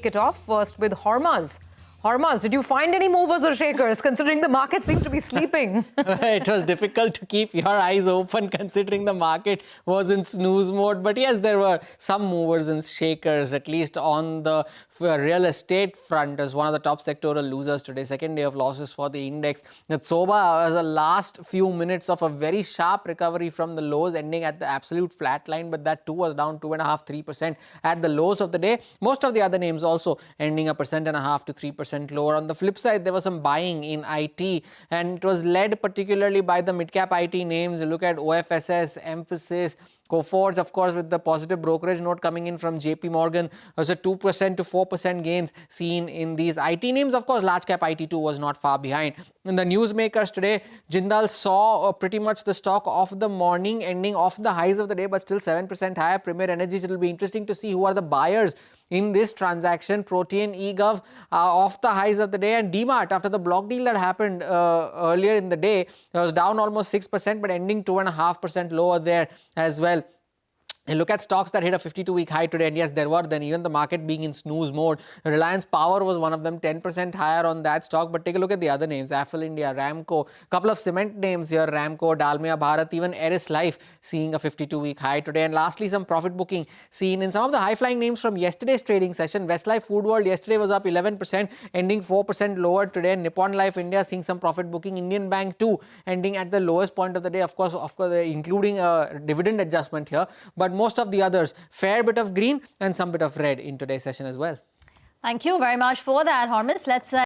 kick it off first with Hormaz. Hormaz, did you find any movers or shakers, considering the market seems to be sleeping? It was difficult to keep your eyes open considering the market was in snooze mode. But yes, there were some movers and shakers, at least on the real estate front, as one of the top sectoral losers today. Second day of losses for the index. The Soba was the last few minutes of a very sharp recovery from the lows, ending at the absolute flat line. But that too was down 2.5–3% at the lows of the day. Most of the other names also ending 1.5% to 3% lower. On the flip side, there was some buying in IT, and it was led particularly by the mid-cap IT names. Look at OFSS, Emphasis, Coforge, of course, with the positive brokerage note coming in from JP Morgan. There was a 2% to 4% gains seen in these IT names. Of course, large cap IT too was not far behind. In the newsmakers today, Jindal Saw pretty much the stock of the morning, ending off the highs of the day, but still 7% higher. Premier Energies, it will be interesting to see who are the buyers in this transaction. Protean, eGov off the highs of the day, and DMart, after the block deal that happened earlier in the day, it was down almost 6%, but ending 2.5% lower there as well. And look at stocks that hit a 52-week high today, and yes, there were, then even the market being in snooze mode. Reliance Power was one of them, 10% higher on that stock. But take a look at the other names: Affle India, Ramco, couple of cement names here, Ramco, Dalmia Bharat, even Eris Life seeing a 52-week high today. And lastly, some profit booking seen in some of the high-flying names from yesterday's trading session. Westlife Foodworld yesterday was up 11%, ending 4% lower today. Nippon Life India seeing some profit booking. Indian Bank too, ending at the lowest point of the day, of course, including a dividend adjustment here. But most of the others, fair bit of green and some bit of red in today's session as well. Thank you very much for that, Hormaz. Let's